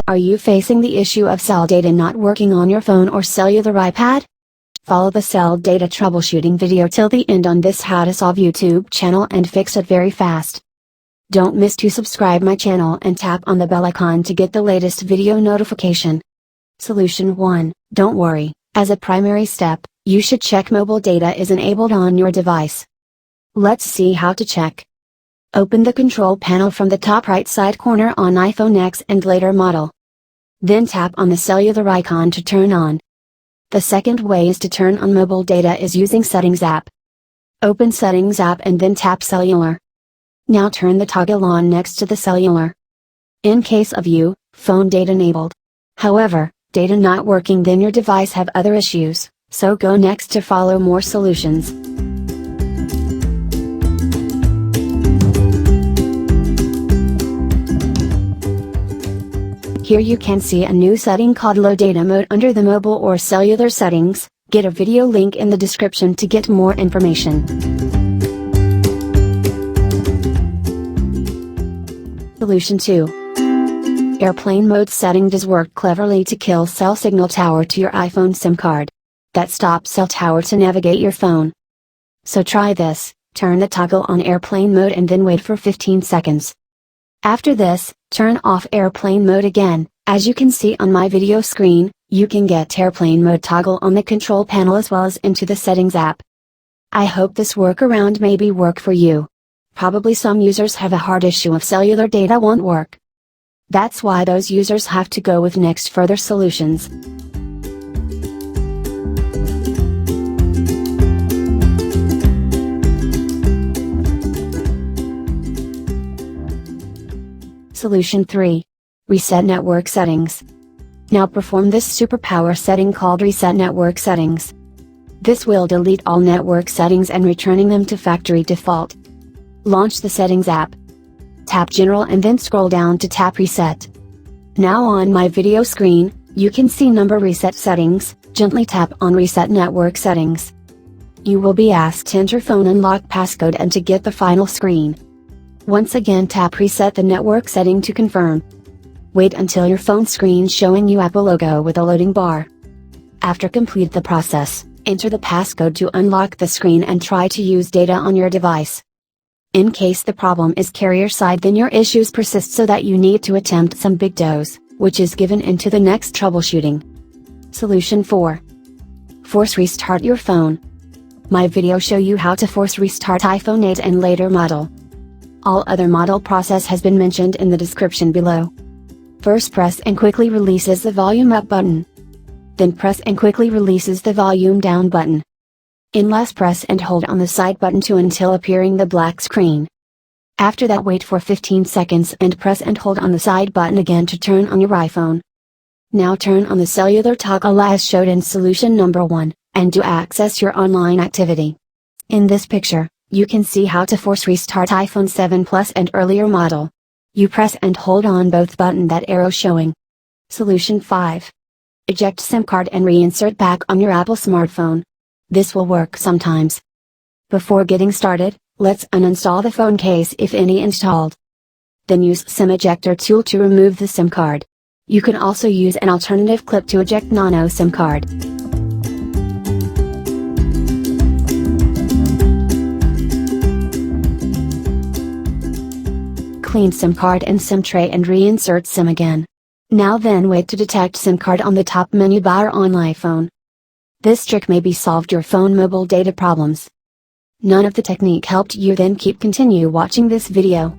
Are you facing the issue of cell data not working on your phone or cellular iPad? Follow the cell data troubleshooting video till the end on this How to Solve YouTube channel and fix it very fast. Don't miss to subscribe my channel and tap on the bell icon to get the latest video notification. Solution 1. Don't worry, as a primary step, you should check mobile data is enabled on your device. Let's see how to check. Open the control panel from the top right side corner on iPhone X and later model. Then tap on the cellular icon to turn on. The second way is to turn on mobile data is using Settings app. Open Settings app and then tap Cellular. Now turn the toggle on next to the cellular. In case of phone data enabled. However, data not working, then your device have other issues, so go next to follow more solutions. Here you can see a new setting called Low Data Mode under the mobile or cellular settings. Get a video link in the description to get more information. Solution 2. Airplane mode setting does work cleverly to kill cell signal tower to your iPhone SIM card. That stops cell tower to navigate your phone. So try this, turn the toggle on airplane mode and then wait for 15 seconds. After this, turn off airplane mode again. As you can see on my video screen, you can get airplane mode toggle on the control panel as well as into the settings app. I hope this workaround maybe work for you. Probably some users have a hard issue of cellular data won't work. That's why those users have to go with next further solutions. Solution 3. Reset network settings. Now perform this superpower setting called Reset Network Settings. This will delete all network settings and returning them to factory default. Launch the Settings app. Tap General and then scroll down to tap Reset. Now on my video screen, you can see number Reset Settings. Gently tap on Reset Network Settings. You will be asked to enter phone unlock passcode and to get the final screen. Once again tap Reset the network setting to confirm. Wait until your phone screen showing you Apple logo with a loading bar. After complete the process, enter the passcode to unlock the screen and try to use data on your device. In case the problem is carrier side, then your issues persist so that you need to attempt some big dose, which is given into the next troubleshooting. Solution 4. Force restart your phone. My video show you how to force restart iPhone 8 and later model. All other model process has been mentioned in the description below. First press and quickly releases the volume up button. Then press and quickly releases the volume down button. In last press and hold on the side button to until appearing the black screen. After that wait for 15 seconds and press and hold on the side button again to turn on your iPhone. Now turn on the cellular toggle as showed in solution number 1, and to access your online activity. In this picture, you can see how to force restart iPhone 7 Plus and earlier model. You press and hold on both button that arrow showing. Solution 5. Eject SIM card and reinsert back on your Apple smartphone. This will work sometimes. Before getting started, let's uninstall the phone case if any installed. Then use SIM ejector tool to remove the SIM card. You can also use an alternative clip to eject nano SIM card. Clean SIM card and SIM tray and reinsert SIM again. Now then wait to detect SIM card on the top menu bar on iPhone. This trick may be solved your phone mobile data problems. None of the technique helped you, then continue watching this video.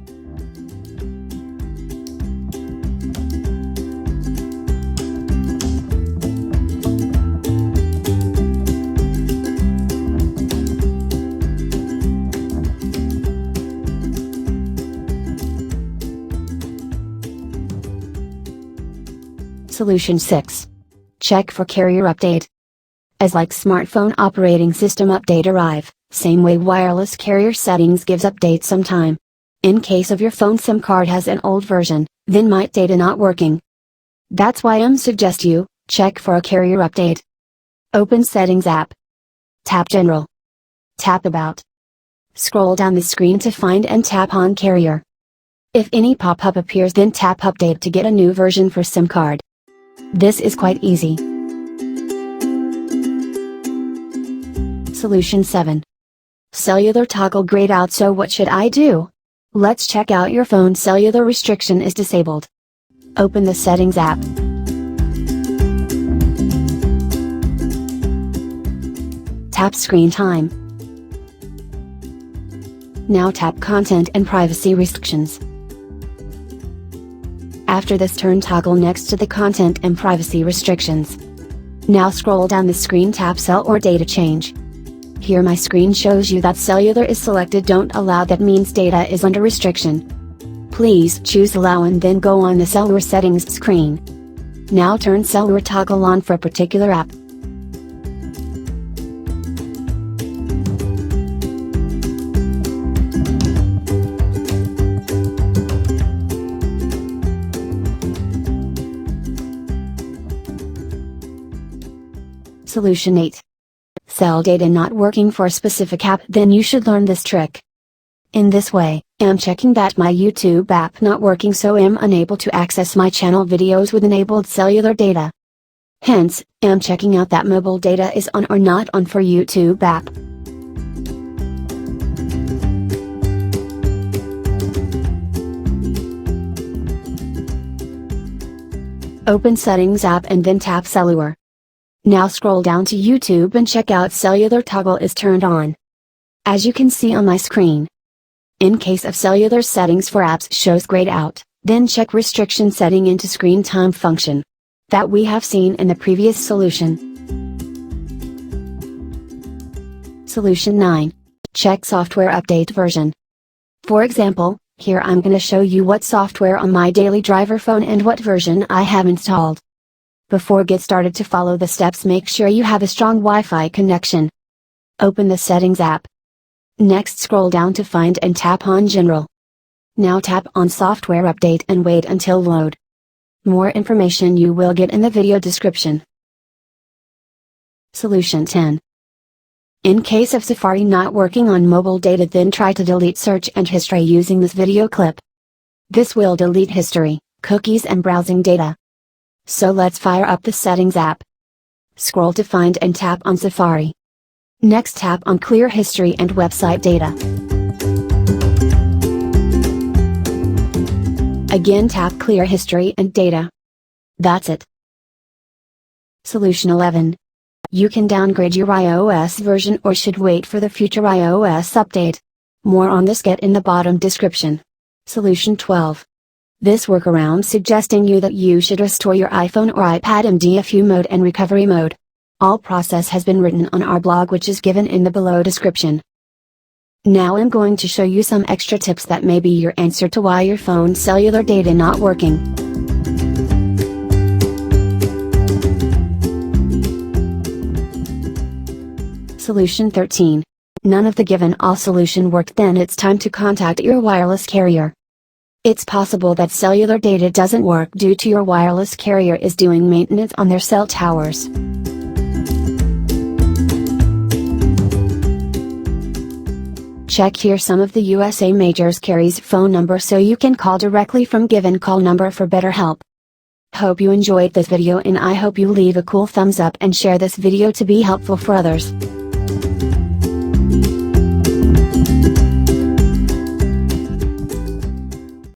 Solution 6. Check for carrier update. As like smartphone operating system update arrive, same way wireless carrier settings gives update sometime. In case of your phone SIM card has an old version, then might data not working. That's why suggest you, check for a carrier update. Open Settings app. Tap General. Tap About. Scroll down the screen to find and tap on Carrier. If any pop-up appears, then tap Update to get a new version for SIM card. This is quite easy. Solution 7. Cellular toggle grayed out, so what should I do? Let's check out your phone's cellular restriction is disabled. Open the Settings app. Tap Screen Time. Now tap Content and Privacy Restrictions. After this, turn toggle next to the Content and Privacy Restrictions. Now scroll down the screen, tap Cell or Data Change. Here my screen shows you that cellular is selected. Don't allow, that means data is under restriction. Please choose Allow and then go on the Cellular Settings screen. Now turn Cellular toggle on for a particular app. Solution 8. Cellular data not working for a specific app, then you should learn this trick. In this way, I'm checking that my YouTube app not working, so I'm unable to access my channel videos with enabled cellular data. Hence, I'm checking out that mobile data is on or not on for YouTube app. Open Settings app and then tap Cellular. Now scroll down to YouTube and check out cellular toggle is turned on. As you can see on my screen. In case of cellular settings for apps shows grayed out, then check restriction setting into screen time function. That we have seen in the previous solution. Solution 9. Check software update version. For example, here I'm gonna show you what software on my daily driver phone and what version I have installed. Before get started, to follow the steps, make sure you have a strong Wi-Fi connection. Open the Settings app. Next scroll down to Find and tap on General. Now tap on Software Update and wait until load. More information you will get in the video description. Solution 10. In case of Safari not working on mobile data, then try to delete search and history using this video clip. This will delete history, cookies and browsing data. So let's fire up the Settings app. Scroll to Find and tap on Safari. Next tap on Clear History and Website Data. Again tap Clear History and Data. That's it. Solution 11. You can downgrade your iOS version or should wait for the future iOS update. More on this get in the bottom description. Solution 12. This workaround suggesting you that you should restore your iPhone or iPad in DFU mode and recovery mode. All process has been written on our blog, which is given in the below description. Now I'm going to show you some extra tips that may be your answer to why your phone's cellular data not working. Solution 13. None of the given all solution worked, then it's time to contact your wireless carrier. It's possible that cellular data doesn't work due to your wireless carrier is doing maintenance on their cell towers. Check here some of the USA majors carriers phone number so you can call directly from given call number for better help. Hope you enjoyed this video and I hope you leave a cool thumbs up and share this video to be helpful for others.